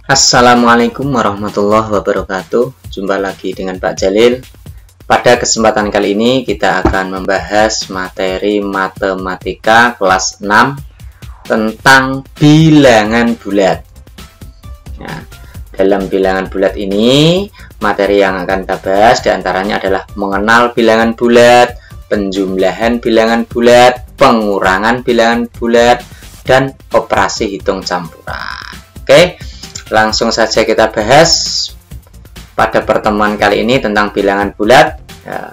Assalamualaikum warahmatullahi wabarakatuh. Jumpa lagi dengan Pak Jalil. Pada kesempatan kali ini kita akan membahas materi matematika kelas 6 tentang bilangan bulat. Nah, dalam bilangan bulat ini materi yang akan kita bahas diantaranya adalah mengenal bilangan bulat, penjumlahan bilangan bulat, pengurangan bilangan bulat, dan operasi hitung campuran. Oke, langsung saja kita bahas pada pertemuan kali ini tentang bilangan bulat. Ya,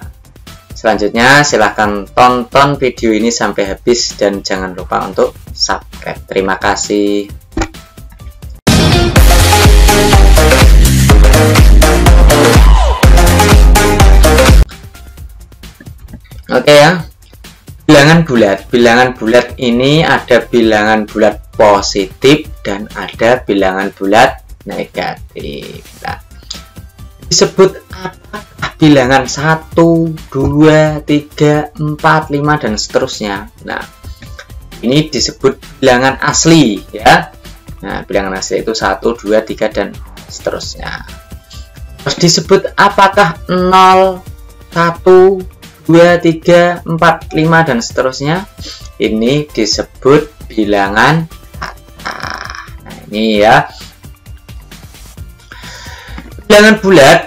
selanjutnya silahkan tonton video ini sampai habis dan jangan lupa untuk subscribe. Terima kasih. Oke ya, bilangan bulat. Bilangan bulat ini ada bilangan bulat positif dan ada bilangan bulat negatif. Nah, disebut apakah bilangan 1, 2, 3, 4, 5 dan seterusnya. Nah, ini disebut bilangan asli ya. Nah, bilangan asli itu 1, 2, 3 dan seterusnya. Terus disebut apakah 0, 1, 2, 3, 4, 5 dan seterusnya. Ini disebut bilangan kata. Nah, ini ya. Bilangan bulat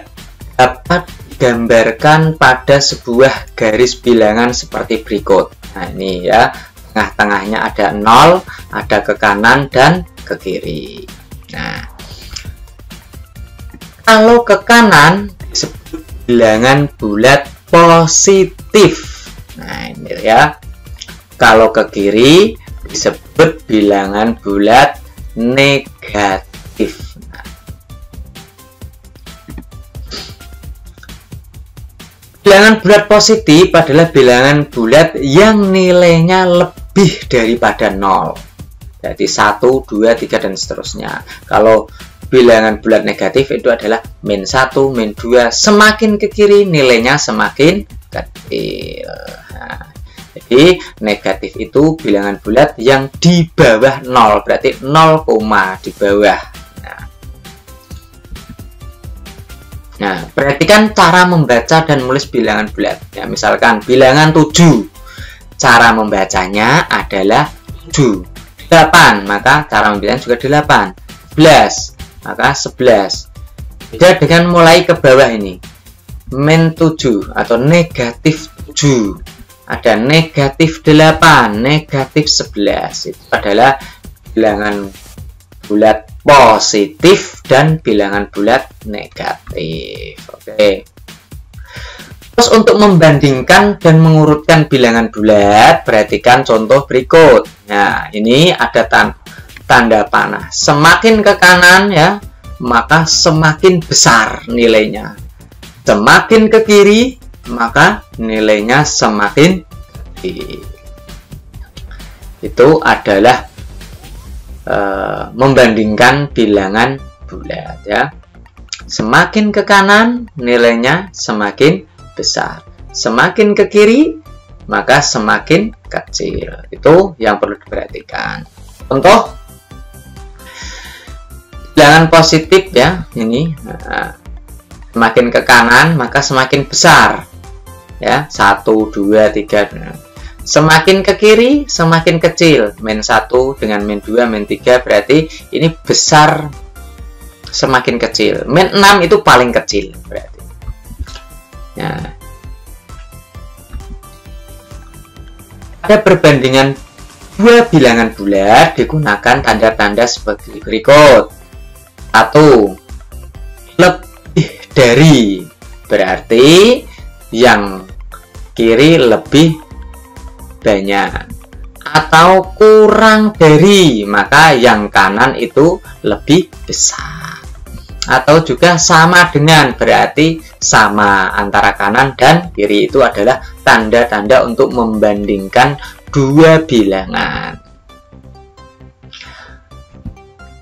dapat digambarkan pada sebuah garis bilangan seperti berikut. Nah, ini ya. Tengah-tengahnya ada 0, ada ke kanan dan ke kiri. Nah, kalau ke kanan disebut bilangan bulat positif. Nah, ini ya. Kalau ke kiri disebut bilangan bulat negatif. Nah, bilangan bulat positif adalah bilangan bulat yang nilainya lebih daripada 0. Jadi 1, 2, 3 dan seterusnya. Kalau bilangan bulat negatif itu adalah min 1, min 2, semakin ke kiri nilainya semakin kecil. Nah, jadi negatif itu bilangan bulat yang di bawah 0, berarti 0, di bawah. Nah, perhatikan cara membaca dan menulis bilangan bulat. Ya, misalkan bilangan 7, cara membacanya adalah 7. 8, maka cara membacanya juga 8. 11, maka 11. Beda dengan mulai ke bawah ini. Min 7 atau negatif 7. Ada negatif 8, negatif 11. Itu adalah bilangan bulat positif dan bilangan bulat negatif. Oke. Terus untuk membandingkan dan mengurutkan bilangan bulat, perhatikan contoh berikut. Nah, ini ada tanda panah. Semakin ke kanan ya, maka semakin besar nilainya. Semakin ke kiri, maka nilainya semakin kecil. Itu adalah membandingkan bilangan bulat ya. Semakin ke kanan nilainya semakin besar, semakin ke kiri maka semakin kecil. Itu yang perlu diperhatikan. Contoh bilangan positif ya, ini semakin ke kanan maka semakin besar ya, 1, 2, 3. Semakin ke kiri semakin kecil, min 1 dengan min 2, min 3, berarti ini besar semakin kecil. Min 6 itu paling kecil berarti. Ya. Pada perbandingan dua bilangan bulat digunakan tanda-tanda seperti berikut. 1, lebih dari, berarti yang kiri lebih banyak, atau kurang dari, maka yang kanan itu lebih besar. Atau juga sama dengan, berarti sama antara kanan dan kiri. Itu adalah tanda-tanda untuk membandingkan dua bilangan.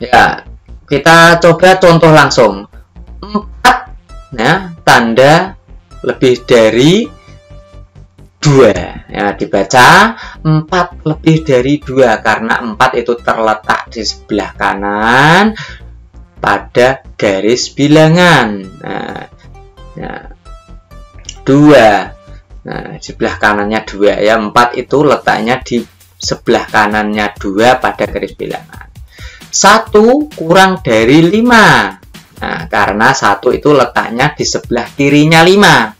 Ya, kita coba contoh langsung. 4 ya, tanda lebih dari 2 ya, dibaca 4 lebih dari 2 karena 4 itu terletak di sebelah kanan, pada garis bilangan. Nah, 2. Nah, sebelah kanannya 2 ya. 4 itu letaknya di sebelah kanannya 2 pada garis bilangan. 1 kurang dari 5. Nah, karena 1 itu letaknya di sebelah kirinya 5.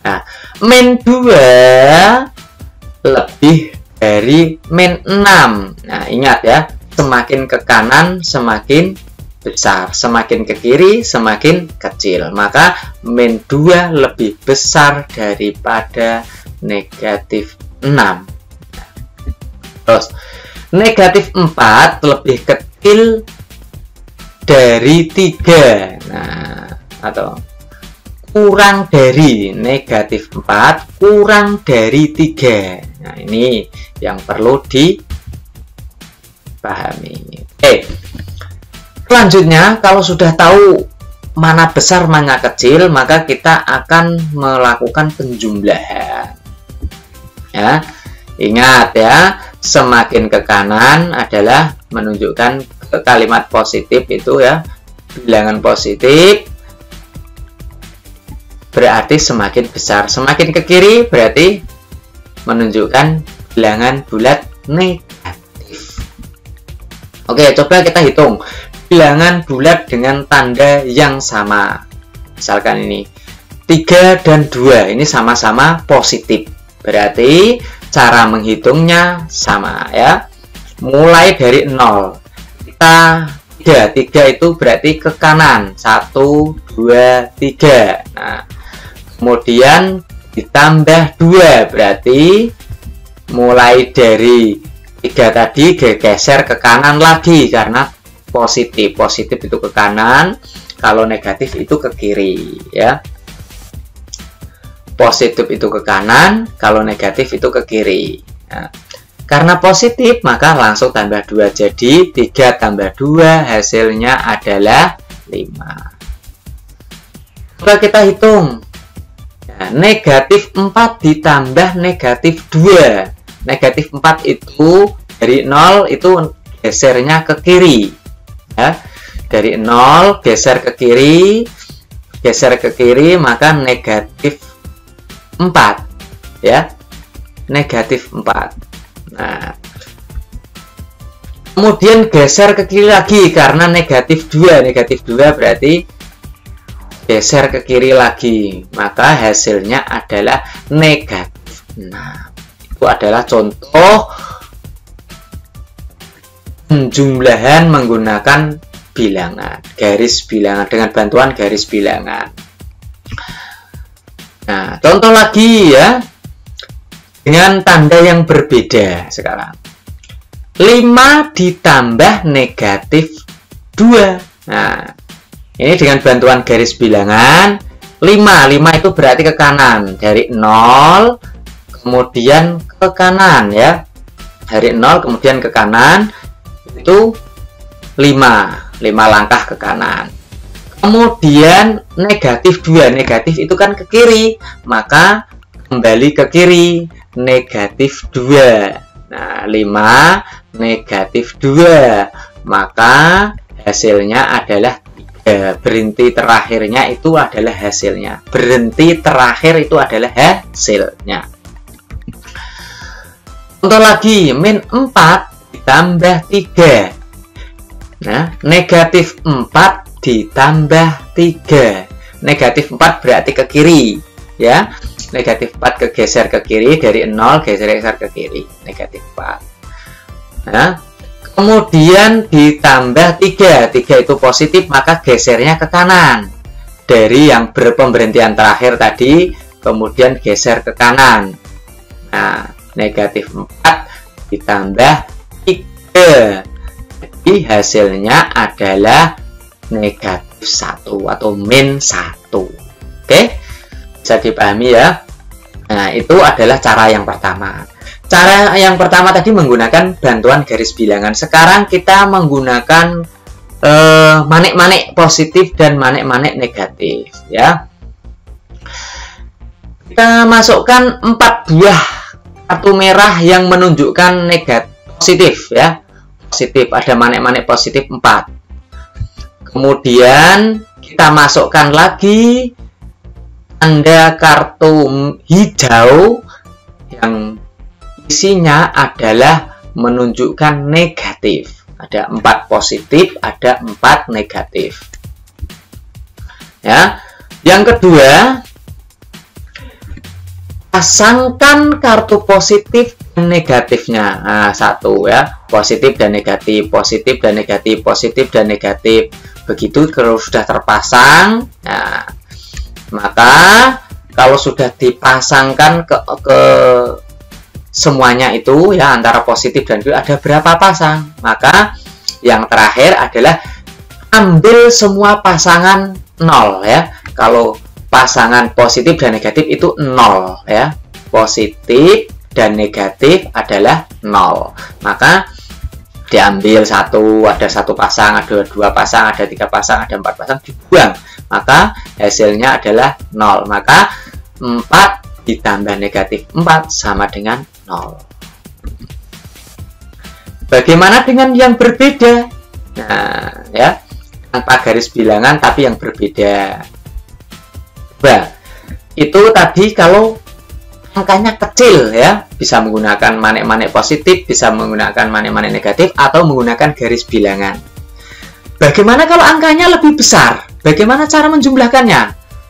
Nah, min 2 lebih dari min 6. Nah, ingat ya, semakin ke kanan semakin besar, semakin ke kiri semakin kecil. Maka min 2 lebih besar daripada negatif 6. Terus, negatif 4 lebih kecil dari 3. Nah, atau kurang dari, negatif 4 kurang dari 3. Nah, ini yang perlu dipahami. Selanjutnya, kalau sudah tahu mana besar mana kecil, maka kita akan melakukan penjumlahan. Ya, ingat ya, semakin ke kanan adalah menunjukkan ke kalimat positif itu ya, bilangan positif berarti semakin besar. Semakin ke kiri berarti menunjukkan bilangan bulat negatif. Oke, coba kita hitung bilangan bulat dengan tanda yang sama. Misalkan ini 3 dan 2 ini sama-sama positif, berarti cara menghitungnya sama ya. Mulai dari 0 kita 3 itu berarti ke kanan 1, 2, 3. Nah, kemudian ditambah 2 berarti mulai dari 3 tadi geser ke kanan lagi karena positif itu ke kanan, kalau negatif itu ke kiri ya. Positif itu ke kanan, kalau negatif itu ke kiri. Nah, karena positif maka langsung tambah 2, jadi 3 tambah 2 hasilnya adalah 5. Coba kita hitung. Nah, negatif 4 ditambah negatif 2. Negatif 4 itu dari 0 itu gesernya ke kiri ya. Dari 0 geser ke kiri maka negatif 4 ya, negatif 4. Nah, kemudian geser ke kiri lagi karena negatif 2 berarti geser ke kiri lagi, maka hasilnya adalah negatif 6. Itu adalah contoh penjumlahan menggunakan bilangan, garis bilangan, dengan bantuan garis bilangan. Nah, contoh lagi ya, dengan tanda yang berbeda sekarang. 5 ditambah negatif 2. Nah, ini dengan bantuan garis bilangan. 5 itu berarti ke kanan, dari 0 kemudian ke kanan ya. Dari 0 kemudian ke kanan itu 5 langkah ke kanan. Kemudian negatif 2, negatif itu kan ke kiri, maka kembali ke kiri, negatif 2. Nah, 5 negatif 2, maka hasilnya adalah 3. Berhenti terakhirnya itu adalah hasilnya. Berhenti terakhir itu adalah hasilnya. Contoh lagi, min 4 ditambah 3. Nah, negatif 4 ditambah 3. Negatif 4 berarti ke kiri ya. Negatif 4 kegeser ke kiri, dari 0 geser ke kiri, negatif 4. Nah, kemudian ditambah 3 itu positif, maka gesernya ke kanan. Dari yang berpemberhentian terakhir tadi, kemudian geser ke kanan. Nah, negatif 4 ditambah 3. Jadi hasilnya adalah negatif 1 atau min 1. Oke? Bisa dipahami ya. Nah, itu adalah cara yang pertama. Cara yang pertama tadi menggunakan bantuan garis bilangan. Sekarang kita menggunakan manik-manik positif dan manik-manik negatif ya. Kita masukkan 4 buah kartu merah yang menunjukkan negatif positif ya. Positif, ada manik-manik positif 4. Kemudian kita masukkan lagi tanda kartu hijau yang isinya adalah menunjukkan negatif. Ada 4 positif, ada 4 negatif. Ya. Yang kedua, pasangkan kartu positif dan negatifnya. Nah, 1 ya, positif dan negatif, positif dan negatif, positif dan negatif. Begitu kalau sudah terpasang, nah, maka kalau sudah dipasangkan ke semuanya itu ya, antara positif dan negatif, ada berapa pasang? Maka yang terakhir adalah ambil semua pasangan 0 ya. Kalau pasangan positif dan negatif itu 0 ya. Positif dan negatif adalah 0. Maka diambil ada 1 pasang, ada 2 pasang, ada 3 pasang, ada 4 pasang, dibuang. Maka hasilnya adalah 0. Maka 4 ditambah negatif 4 sama dengan 0. Bagaimana dengan yang berbeda? Nah, ya, tanpa garis bilangan tapi yang berbeda. Nah, itu tadi kalau angkanya kecil ya, bisa menggunakan manik-manik positif, bisa menggunakan manik-manik negatif, atau menggunakan garis bilangan. Bagaimana kalau angkanya lebih besar? Bagaimana cara menjumlahkannya?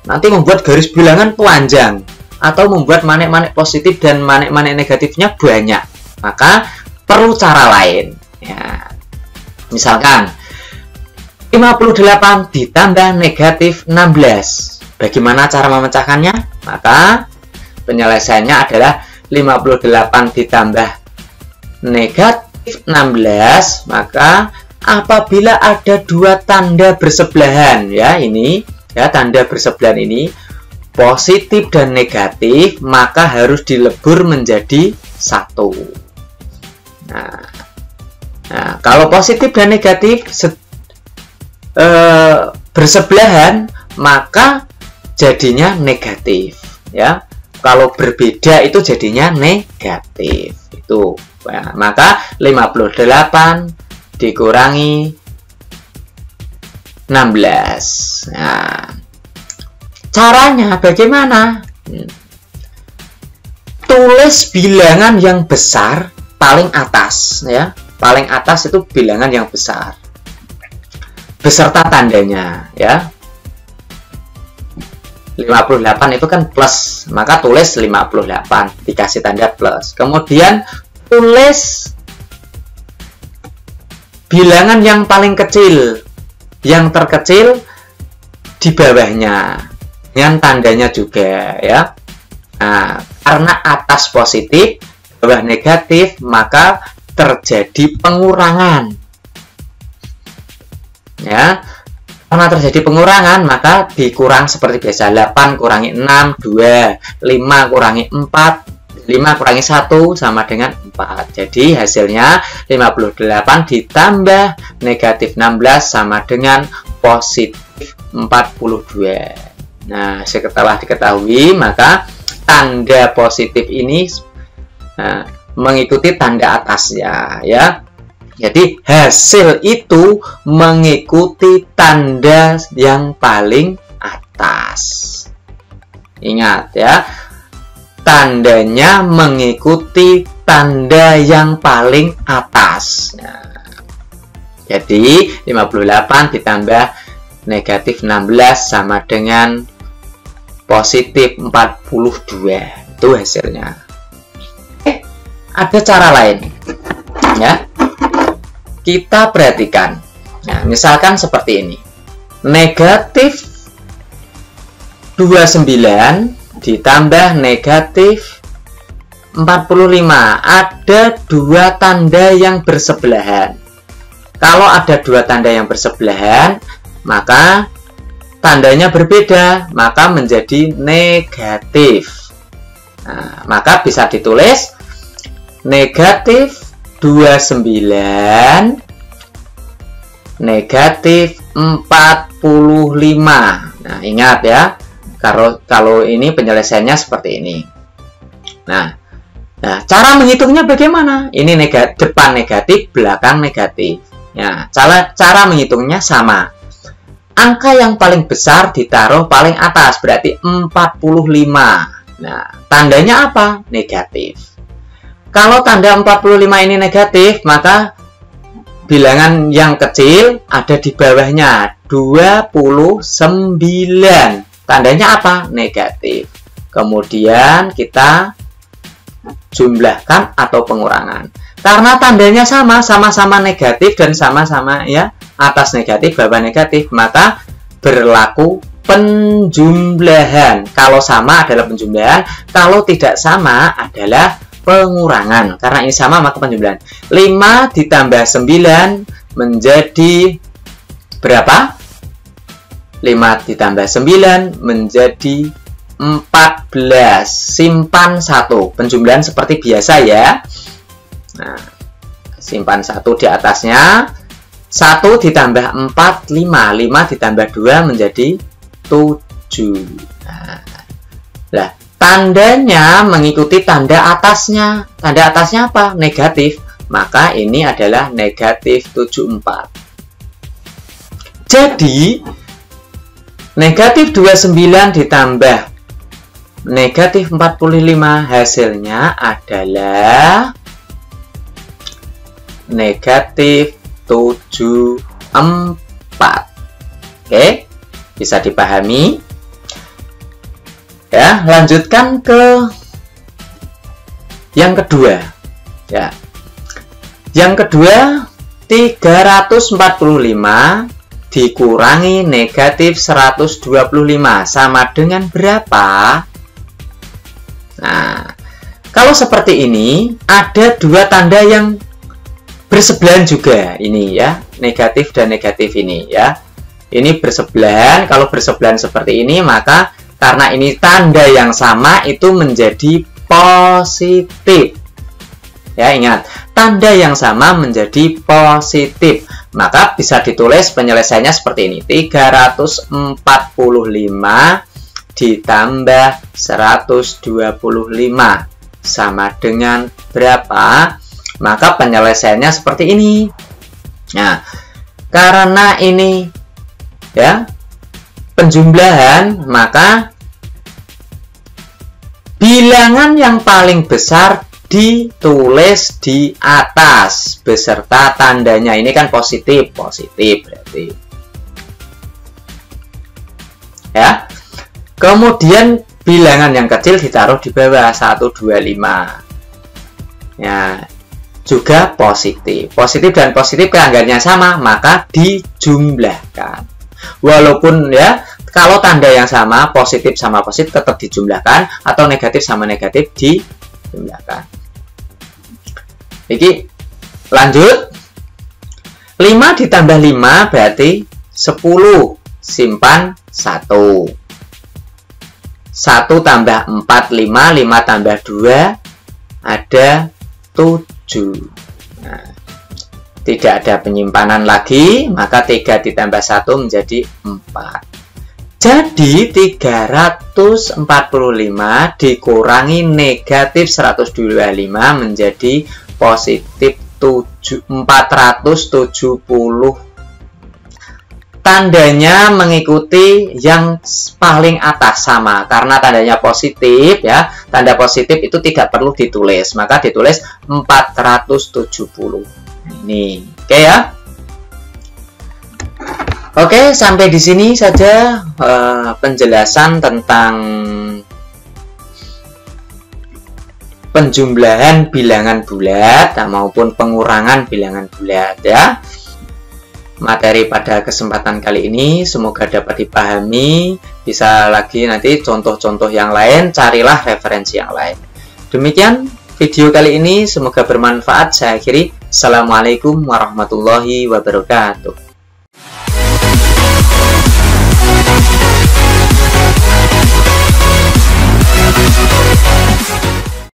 Nanti membuat garis bilangan panjang, atau membuat manik-manik positif dan manik-manik negatifnya banyak. Maka perlu cara lain. Ya. Misalkan 58 ditambah negatif 16. Bagaimana cara memecahkannya? Maka penyelesaiannya adalah 58 ditambah negatif 16. Maka apabila ada 2 tanda bersebelahan, ya ini ya, tanda bersebelahan ini positif dan negatif, maka harus dilebur menjadi 1. Nah, kalau positif dan negatif bersebelahan, maka jadinya negatif ya. Kalau berbeda itu jadinya negatif. Itu ya, maka 58 dikurangi 16. Nah, caranya bagaimana? Tulis bilangan yang besar paling atas ya. Paling atas itu bilangan yang besar beserta tandanya ya. 58 itu kan plus, maka tulis 58 dikasih tanda plus. Kemudian tulis bilangan yang paling kecil, yang terkecil di bawahnya dengan tandanya juga ya. Nah, karena atas positif, bawah negatif, maka terjadi pengurangan ya. Karena terjadi pengurangan, maka dikurang seperti biasa. 8 kurangi 6, 2. 5 kurangi 4, 5 kurangi 1 sama dengan 4. Jadi hasilnya 58 ditambah negatif 16 sama dengan positif 42. Nah, setelah diketahui, maka tanda positif ini mengikuti tanda atasnya ya. Jadi hasil itu mengikuti tanda yang paling atas. Ingat ya, tandanya mengikuti tanda yang paling atas. Nah, jadi 58 ditambah negatif 16 sama dengan positif 42. Itu hasilnya. Ada cara lain ya. Kita perhatikan. Nah, misalkan seperti ini. Negatif 29 ditambah negatif 45. Ada 2 tanda yang bersebelahan. Kalau ada 2 tanda yang bersebelahan, maka tandanya berbeda, maka menjadi negatif. Nah, maka bisa ditulis negatif 29 negatif 45. Nah, ingat ya, kalau ini penyelesaiannya seperti ini. Nah, cara menghitungnya bagaimana? Ini depan negatif, belakang negatif. Ya, cara menghitungnya sama. angka yang paling besar ditaruh paling atas, berarti 45. Nah, tandanya apa? Negatif. Kalau tanda 45 ini negatif, maka bilangan yang kecil ada di bawahnya, 29. Tandanya apa? Negatif. Kemudian kita jumlahkan atau pengurangan. Karena tandanya sama-sama negatif dan sama-sama ya, atas negatif, bawah negatif, maka berlaku penjumlahan. Kalau sama adalah penjumlahan, kalau tidak sama adalah pengurangan. Karena ini sama maka penjumlahan. 5 ditambah 9 menjadi berapa? 5 ditambah 9 menjadi 14. Simpan 1. Penjumlahan seperti biasa ya. Nah, simpan 1 di atasnya. 1 ditambah 4, 5. 5 ditambah 2 menjadi 7. Nah, tandanya mengikuti tanda atasnya. Tanda atasnya apa? Negatif. Maka ini adalah negatif 74. Jadi, negatif 29 ditambah negatif 45 hasilnya adalah negatif 74. Oke, bisa dipahami. Ya, lanjutkan ke yang kedua. Ya. Yang kedua, 345 dikurangi negatif 125 sama dengan berapa? Nah, kalau seperti ini, ada dua tanda yang bersebelahan juga ini ya, negatif dan negatif ini ya. Ini bersebelahan, kalau bersebelahan seperti ini maka karena ini tanda yang sama itu menjadi positif. Ya, ingat, tanda yang sama menjadi positif. Maka bisa ditulis penyelesaiannya seperti ini. 345 ditambah 125 sama dengan berapa? Maka penyelesaiannya seperti ini. Nah, karena ini ya penjumlahan, maka bilangan yang paling besar ditulis di atas beserta tandanya. Ini kan positif, positif berarti. Ya. Kemudian bilangan yang kecil ditaruh di bawah 125. Ya, juga positif. Positif dan positif keanggarannya sama, maka dijumlahkan. Walaupun ya, kalau tanda yang sama, positif sama positif tetap dijumlahkan, atau negatif sama negatif dijumlahkan. Jadi, lanjut. 5 ditambah 5 berarti 10. Simpan 1. 1 tambah 4, 5. 5 tambah 2 ada 7. Nah, tidak ada penyimpanan lagi, maka 3 ditambah 1 menjadi 4. Jadi 345 dikurangi negatif 125 menjadi positif 470. Tandanya mengikuti yang paling atas sama, karena tandanya positif ya. Tanda positif itu tidak perlu ditulis, maka ditulis 470. Ini, oke ya. Oke, sampai di sini saja penjelasan tentang penjumlahan bilangan bulat maupun pengurangan bilangan bulat ya. Materi pada kesempatan kali ini semoga dapat dipahami. Bisa lagi nanti contoh-contoh yang lain, carilah referensi yang lain. Demikian video kali ini, semoga bermanfaat. Saya akhiri. Assalamualaikum warahmatullahi wabarakatuh.